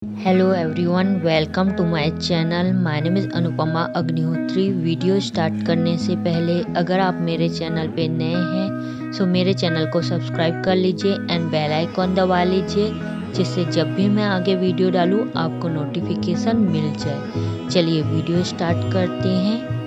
Hello everyone, welcome to my channel. My name is Anupama Agnihotri. Video start करने से पहले अगर आप मेरे चैनल पे नए हैं सो मेरे चैनल को सब्सक्राइब कर लीजिए एंड बेल आइकॉन दबा लीजिए, जिससे जब भी मैं आगे वीडियो डालूँ आपको नोटिफिकेशन मिल जाए। चलिए वीडियो स्टार्ट करते हैं।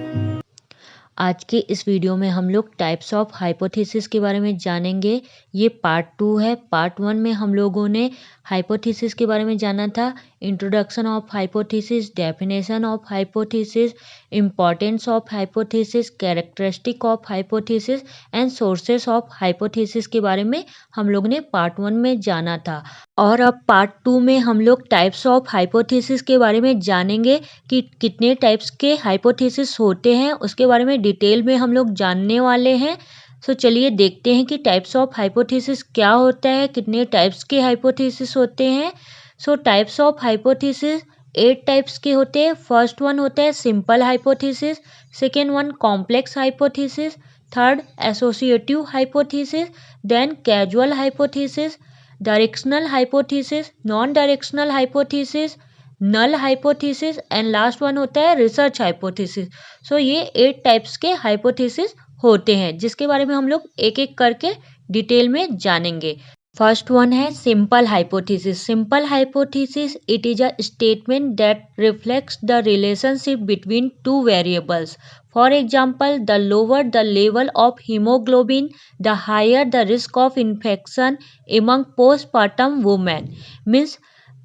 आज के इस वीडियो में हम लोग टाइप्स ऑफ हाइपोथेसिस के बारे में जानेंगे। ये पार्ट 2 है। पार्ट 1 में हम लोगों ने हाइपोथेसिस के बारे में जाना था। Introduction of hypothesis, definition of hypothesis, importance of hypothesis, characteristic of hypothesis and sources of hypothesis के बारे में हम लोग ने पार्ट 1 में जाना था। और अब पार्ट 2 में हम लोग टाइप्स ऑफ हाइपोथेसिस के बारे में जानेंगे कि कितने टाइप्स के हाइपोथेसिस होते हैं, उसके बारे में डिटेल में हम लोग जानने वाले हैं। सो चलिए देखते हैं कि टाइप्स ऑफ हाइपोथेसिस क्या होता है, कितने टाइप्स के हाइपोथेसिस होते हैं। So types of hypothesis 8 types के होते हैं। फर्स्ट वन होता है simple hypothesis, second one complex hypothesis, third associative hypothesis, then casual hypothesis, directional hypothesis, non directional hypothesis, null hypothesis and last one होता है रिसर्च हाइपोथेसिस। सो ये 8 types के hypothesis होते हैं, जिसके बारे में हम लोग एक एक करके डिटेल में जानेंगे। फर्स्ट वन है simple hypothesis. Simple hypothesis it is a statement that reflects the relationship between two variables. For example, the lower the level of hemoglobin, the higher the risk of infection among postpartum women. Means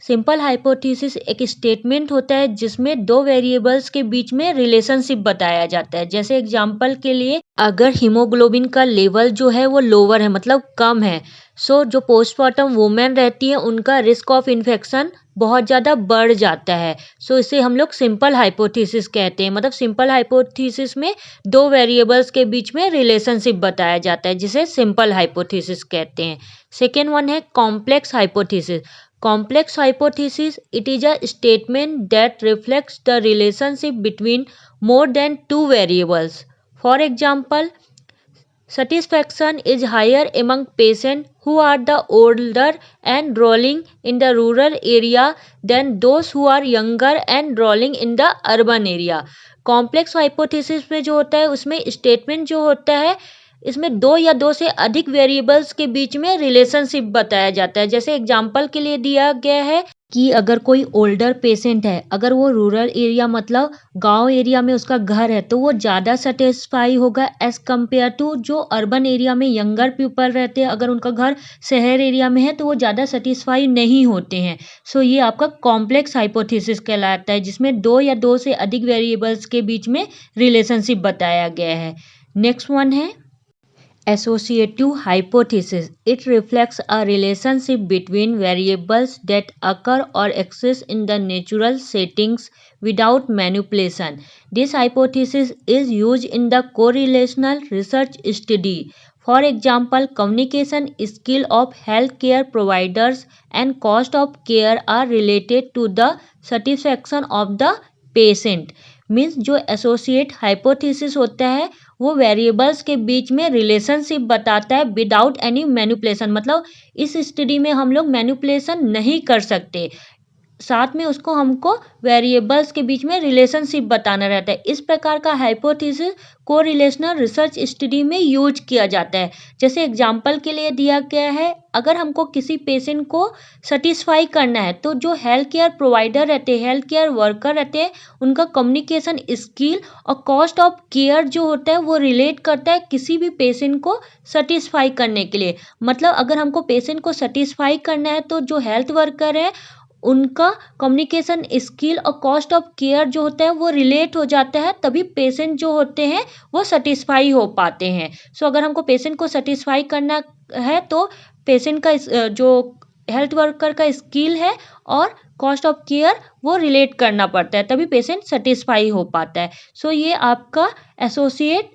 simple hypothesis एक statement होता है जिसमें दो variables के बीच में relationship बताया जाता है। जैसे एग्जांपल के लिए अगर हीमोग्लोबिन का लेवल जो है वो लोअर है, मतलब कम है, सो जो पोस्टमार्टम वुमेन रहती है उनका रिस्क ऑफ इन्फेक्शन बहुत ज़्यादा बढ़ जाता है। सो इसे हम लोग सिंपल हाइपोथेसिस कहते हैं। मतलब सिंपल हाइपोथेसिस में दो वेरिएबल्स के बीच में रिलेशनशिप बताया जाता है, जिसे सिंपल हाइपोथेसिस कहते हैं। सेकेंड वन है complex hypothesis. Complex hypothesis, it is a statement that reflects the relationship between more than two variables. For example, satisfaction is higher among patients who are the older and enrolling in the rural area than those who are younger and enrolling in the urban area. Complex hypothesis में जो होता है उसमें statement जो होता है इसमें दो या दो से अधिक वेरिएबल्स के बीच में रिलेशनशिप बताया जाता है। जैसे एग्जांपल के लिए दिया गया है कि अगर कोई ओल्डर पेशेंट है, अगर वो रूरल एरिया मतलब गांव एरिया में उसका घर है, तो वो ज़्यादा सेटिस्फाई होगा एज कम्पेयर टू जो अर्बन एरिया में यंगर पीपल रहते हैं। अगर उनका घर शहर एरिया में है तो वो ज़्यादा सेटिस्फाई नहीं होते हैं। सो ये आपका कॉम्प्लेक्स हाइपोथेसिस कहलाता है, जिसमें दो या दो से अधिक वेरिएबल्स के बीच में रिलेशनशिप बताया गया है। नेक्स्ट वन है associative hypothesis. It reflects a relationship between variables that occur or exist in the natural settings without manipulation. This hypothesis is used in the correlational research study. For example, communication skill of healthcare providers and cost of care are related to the satisfaction of the patient. Means जो associate hypothesis होता है वो variables के बीच में relationship बताता है without any manipulation. मतलब इस स्टडी में हम लोग मैनिपुलेशन नहीं कर सकते, साथ में उसको हमको वेरिएबल्स के बीच में रिलेशनशिप बताना रहता है। इस प्रकार का हाइपोथेसिस कोरिलेशनल रिसर्च स्टडी में यूज किया जाता है। जैसे एग्जांपल के लिए दिया गया है, अगर हमको किसी पेशेंट को सेटिस्फाई करना है तो जो हेल्थ केयर प्रोवाइडर रहते हैं, हेल्थ केयर वर्कर रहते हैं, उनका कम्युनिकेशन स्किल और कॉस्ट ऑफ केयर जो होता है वो रिलेट करता है किसी भी पेशेंट को सेटिस्फाई करने के लिए। मतलब अगर हमको पेशेंट को सेटिस्फाई करना है तो जो हेल्थ वर्कर है उनका कम्युनिकेशन स्किल और कॉस्ट ऑफ केयर जो होता है वो रिलेट हो जाता है, तभी पेशेंट जो होते हैं वो सेटिस्फाई हो पाते हैं। सो अगर हमको पेशेंट को सेटिस्फाई करना है तो पेशेंट का जो हेल्थ वर्कर का स्किल है और कॉस्ट ऑफ केयर वो रिलेट करना पड़ता है, तभी पेशेंट सेटिस्फाई हो पाता है। सो ये आपका एसोसिएट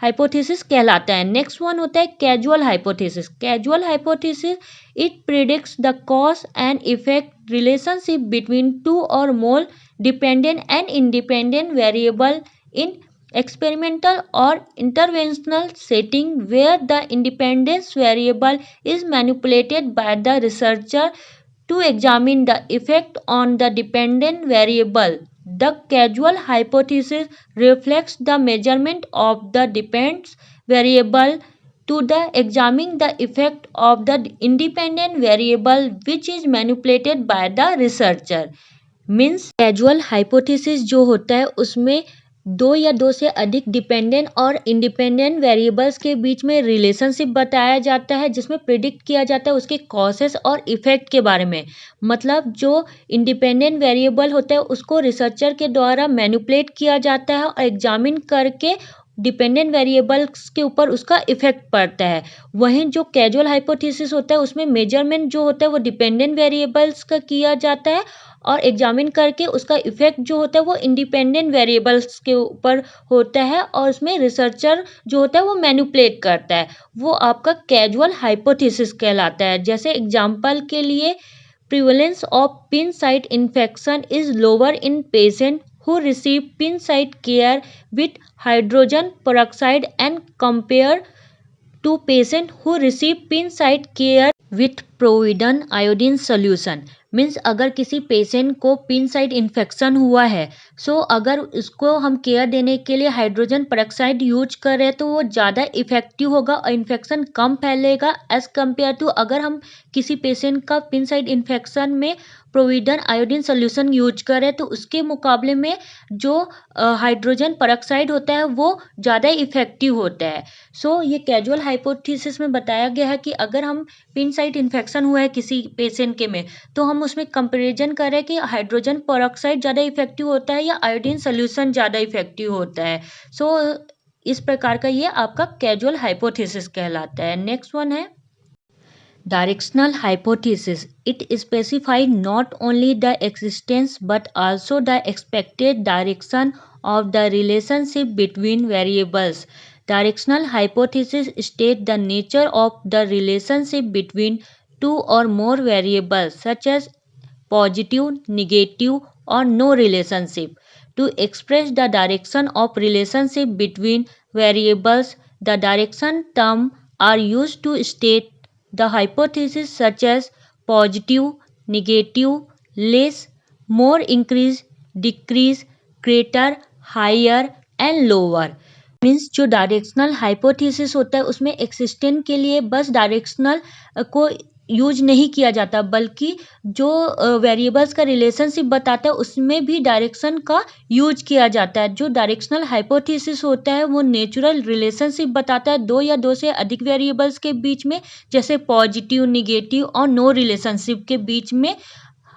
हाइपोथेसिस कहलाता है। नेक्स्ट वन होता है casual hypothesis. Casual hypothesis it predicts the cause and effect relationship between two or more dependent and independent variable in experimental or interventional setting where the independence variable is manipulated by the researcher to examine the effect on the dependent variable. The causal hypothesis reflects the measurement of the dependent variable to the examine the effect of the independent variable which is manipulated by the researcher. Means casual hypothesis जो होता है उसमें दो या दो से अधिक dependent और इंडिपेंडेंट वेरिएबल्स के बीच में रिलेशनशिप बताया जाता है जिसमें प्रिडिक्ट किया जाता है उसके कॉसेस और इफेक्ट के बारे में। मतलब जो इंडिपेंडेंट वेरिएबल होता है उसको रिसर्चर के द्वारा मैनिपुलेट किया जाता है और एग्जामिन करके डिपेंडेंट वेरिएबल्स के ऊपर उसका इफेक्ट पड़ता है। वहीं जो कैजुअल हाइपोथेसिस होता है उसमें मेजरमेंट जो होता है वो डिपेंडेंट वेरिएबल्स का किया जाता है और एग्जामिन करके उसका इफेक्ट जो होता है वो इंडिपेंडेंट वेरिएबल्स के ऊपर होता है और उसमें रिसर्चर जो होता है वो मैनिपुलेट करता है। वो आपका कैजुअल हाइपोथेसिस कहलाता है। जैसे एग्जांपल के लिए prevalence of pin site infection is lower in patient who receive pin site care with hydrogen peroxide and compared to patient who receive pin site care with povidone iodine solution. Means अगर किसी patient को pin site infection हुआ है अगर उसको हम care देने के लिए हाइड्रोजन पेरोक्साइड यूज करें तो वो ज़्यादा इफेक्टिव होगा और इन्फेक्शन कम फैलेगा एज कम्पेयर टू अगर हम किसी पेशेंट का पिन साइट इन्फेक्शन में प्रोविडन आयोडीन सोल्यूशन यूज करें तो उसके मुकाबले में जो हाइड्रोजन पेरोक्साइड होता है वो ज़्यादा इफेक्टिव होता है। ये कैजुअल हाइपोथेसिस में बताया गया है कि अगर हम पिन साइट इन्फेक्शन हुआ है किसी पेशेंट के में तो हम उसमें कंपैरिजन करें कि हाइड्रोजन पेरोक्साइड ज़्यादा इफेक्टिव होता है या आयोडीन सोल्यूशन ज़्यादा इफेक्टिव होता है। इस प्रकार का ये आपका कैजुअल हाइपोथेसिस कहलाता है। नेक्स्ट वन है directional hypothesis. It specifies not only the existence but also the expected direction of the relationship between variables. Directional hypothesis state the nature of the relationship between two or more variables such as positive, negative or no relationship. To express the direction of relationship between variables, the direction term are used to state the hypothesis such as positive, negative, less, more, increase, decrease, greater, higher and lower. Means जो directional hypothesis होता है उसमें existent के लिए बस directional को use नहीं किया जाता बल्कि जो वेरिएबल्स का रिलेशनशिप बताता है उसमें भी डायरेक्शन का यूज किया जाता है। जो डायरेक्शनल हाइपोथेसिस होता है वो नेचुरल रिलेशनशिप बताता है दो या दो से अधिक वेरिएबल्स के बीच में जैसे पॉजिटिव, निगेटिव और नो रिलेशनशिप के बीच में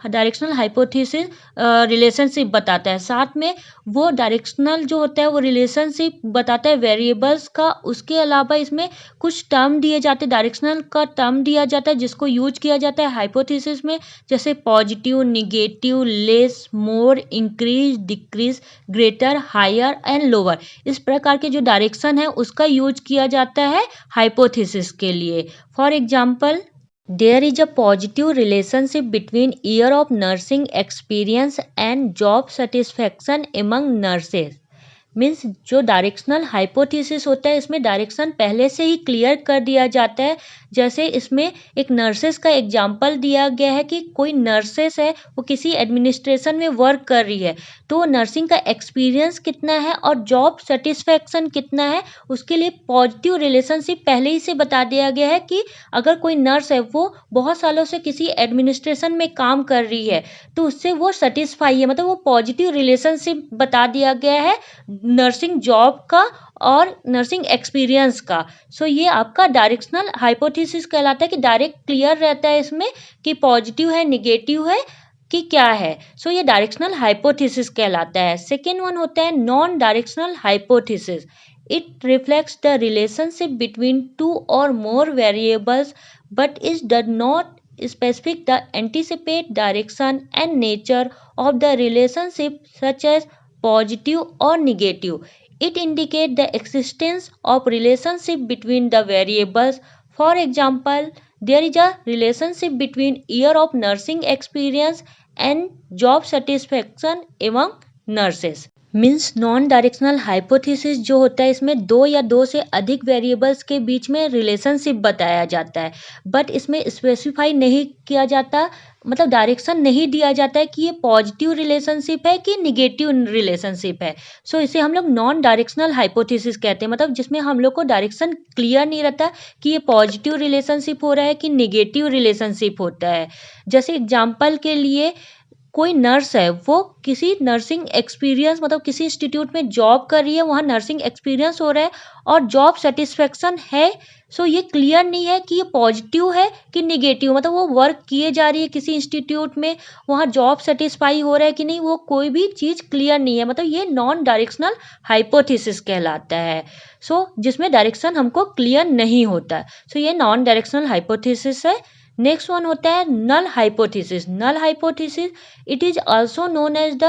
डायरेक्शनल हाइपोथेसिस रिलेशनशिप बताता है। साथ में वो डायरेक्शनल जो होता है वो रिलेशनशिप बताता है वेरिएबल्स का। उसके अलावा इसमें कुछ टर्म दिए जाते हैं, डायरेक्शनल का टर्म दिया जाता है जिसको यूज किया जाता है हाइपोथेसिस में जैसे positive, negative, less, more, increase, decrease, greater, higher and lower. इस प्रकार के जो डायरेक्शन है उसका यूज किया जाता है हाइपोथेसिस के लिए। For example there is a positive relationship between year of nursing experience and job satisfaction among nurses. Means जो डायरेक्शनल हाइपोथेसिस होता है इसमें डायरेक्शन पहले से ही क्लियर कर दिया जाता है। जैसे इसमें एक नर्सेस का एग्जाम्पल दिया गया है कि कोई नर्सेस है वो किसी एडमिनिस्ट्रेशन में वर्क कर रही है तो नर्सिंग का एक्सपीरियंस कितना है और जॉब सेटिस्फेक्शन कितना है उसके लिए पॉजिटिव रिलेशनशिप पहले ही से बता दिया गया है कि अगर कोई नर्स है वो बहुत सालों से किसी एडमिनिस्ट्रेशन में काम कर रही है तो उससे वो सेटिस्फाई है, मतलब वो पॉजिटिव रिलेशनशिप बता दिया गया है नर्सिंग जॉब का और नर्सिंग एक्सपीरियंस का। ये आपका डायरेक्शनल हाइपोथेसिस कहलाता है कि डायरेक्ट क्लियर रहता है इसमें कि पॉजिटिव है, निगेटिव है कि क्या है। ये डायरेक्शनल हाइपोथेसिस कहलाता है। सेकेंड वन होता है non directional hypothesis. It reflects the relationship between two or more variables but is does not specific the anticipate direction and nature of the relationship such as positive or negative. It indicates the existence of relationship between the variables. For example, there is a relationship between year of nursing experience and job satisfaction among nurses. Means non directional hypothesis जो होता है इसमें दो या दो से अधिक variables के बीच में रिलेशनशिप बताया जाता है बट इसमें स्पेसिफाई नहीं किया जाता मतलब डायरेक्शन नहीं दिया जाता है कि ये पॉजिटिव रिलेशनशिप है कि निगेटिव रिलेशनशिप है। सो इसे हम लोग नॉन डायरेक्शनल हाइपोथेसिस कहते हैं, मतलब जिसमें हम लोग को डायरेक्शन क्लियर नहीं रहता कि ये पॉजिटिव रिलेशनशिप हो रहा है कि निगेटिव रिलेशनशिप होता है। जैसे एग्जाम्पल के लिए कोई नर्स है, वो किसी नर्सिंग एक्सपीरियंस मतलब किसी इंस्टीट्यूट में जॉब कर रही है, वहाँ नर्सिंग एक्सपीरियंस हो रहा है और जॉब सेटिस्फेक्शन है। सो ये क्लियर नहीं है कि ये पॉजिटिव है कि निगेटिव, मतलब वो वर्क किए जा रही है किसी इंस्टीट्यूट में, वहाँ जॉब सेटिस्फाई हो रहा है कि नहीं, वो कोई भी चीज़ क्लियर नहीं है, मतलब ये नॉन डायरेक्शनल हाइपोथेसिस कहलाता है। सो जिसमें डायरेक्शन हमको क्लियर नहीं होता है, सो ये नॉन डायरेक्शनल हाइपोथेसिस है। नेक्स्ट वन होता है null hypothesis. Null hypothesis, it is also known as the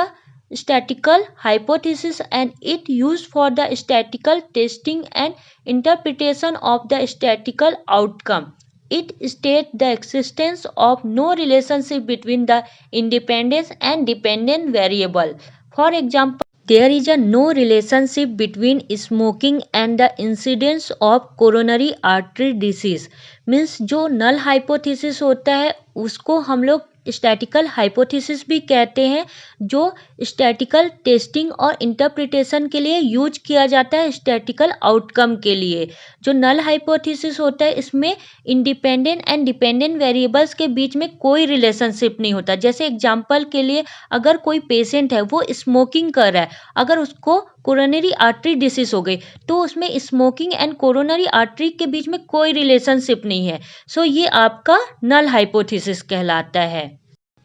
statistical hypothesis and it used for the statistical testing and interpretation of the statistical outcome. It states the existence of no relationship between the independent and dependent variable. For example, there is a no relationship between smoking and the incidence of coronary artery disease. Means जो null hypothesis होता है उसको हम लोग statistical hypothesis भी कहते हैं, जो स्टैटिकल टेस्टिंग और इंटरप्रिटेशन के लिए यूज किया जाता है स्टैटिकल आउटकम के लिए। जो नल हाइपोथेसिस होता है इसमें इंडिपेंडेंट एंड डिपेंडेंट वेरिएबल्स के बीच में कोई रिलेशनशिप नहीं होता। जैसे एग्जांपल के लिए अगर कोई पेशेंट है वो स्मोकिंग कर रहा है, अगर उसको कोरोनरी आर्टरी डिसीज हो गई तो उसमें स्मोकिंग एंड कोरोनरी आर्टरी के बीच में कोई रिलेशनशिप नहीं है। सो ये आपका नल हाइपोथेसिस कहलाता है।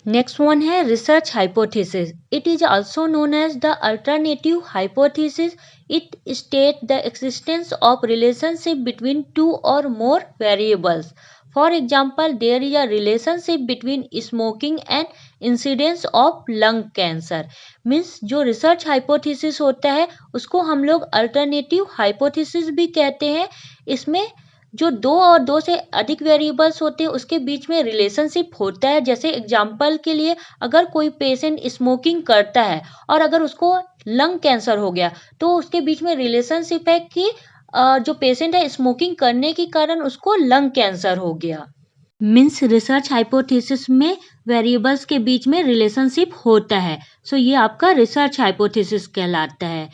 नेक्स्ट वन है research hypothesis. It is also known as the alternative hypothesis. It state the existence of relationship between two or more variables. For example, there is a relationship between smoking and incidence of lung cancer. Means जो research hypothesis होता है उसको हम लोग alternative hypothesis भी कहते हैं। इसमें जो दो और दो से अधिक वेरिएबल्स होते हैं उसके बीच में रिलेशनशिप होता है। जैसे एग्जांपल के लिए अगर कोई पेशेंट स्मोकिंग करता है और अगर उसको लंग कैंसर हो गया तो उसके बीच में रिलेशनशिप है कि जो पेशेंट है स्मोकिंग करने के कारण उसको लंग कैंसर हो गया। मीन्स रिसर्च हाइपोथेसिस में वेरिएबल्स के बीच में रिलेशनशिप होता है। सो ये आपका रिसर्च हाइपोथेसिस कहलाता है।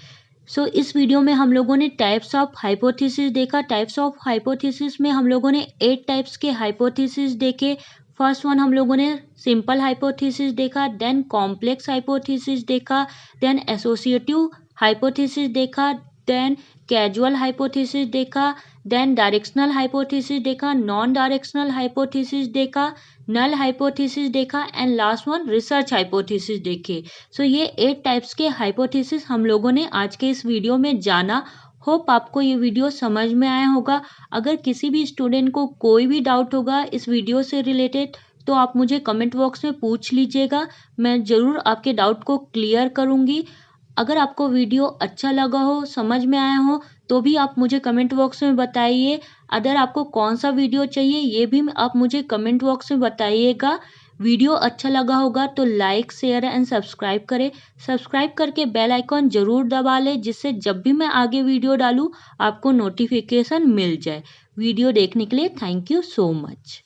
सो इस वीडियो में हम लोगों ने टाइप्स ऑफ हाइपोथेसिस देखा। टाइप्स ऑफ हाइपोथेसिस में हम लोगों ने 8 टाइप्स के हाइपोथेसिस देखे। फर्स्ट वन हम लोगों ने सिंपल हाइपोथेसिस देखा, देन कॉम्प्लेक्स हाइपोथेसिस देखा, देन एसोसिएटिव हाइपोथेसिस देखा, देन कैजुअल हाइपोथेसिस देखा, देन डायरेक्शनल हाइपोथेसिस देखा, नॉन डायरेक्शनल हाइपोथेसिस देखा, नल हाइपोथेसिस देखा and last one research hypothesis देखे। सो ये 8 टाइप्स के हाइपोथेसिस हम लोगों ने आज के इस वीडियो में जाना। होप आपको ये वीडियो समझ में आया होगा। अगर किसी भी स्टूडेंट को कोई भी डाउट होगा इस वीडियो से रिलेटेड तो आप मुझे कमेंट बॉक्स में पूछ लीजिएगा, मैं ज़रूर आपके डाउट को क्लियर करूँगी। अगर आपको वीडियो अच्छा लगा हो, समझ में आया हो तो भी आप मुझे कमेंट बॉक्स में बताइए। अगर आपको कौन सा वीडियो चाहिए ये भी आप मुझे कमेंट बॉक्स में बताइएगा। वीडियो अच्छा लगा होगा तो लाइक शेयर एंड सब्सक्राइब करें। सब्सक्राइब करके बेल आइकॉन ज़रूर दबा लें जिससे जब भी मैं आगे वीडियो डालूँ आपको नोटिफिकेशन मिल जाए। वीडियो देखने के लिए थैंक यू सो मच।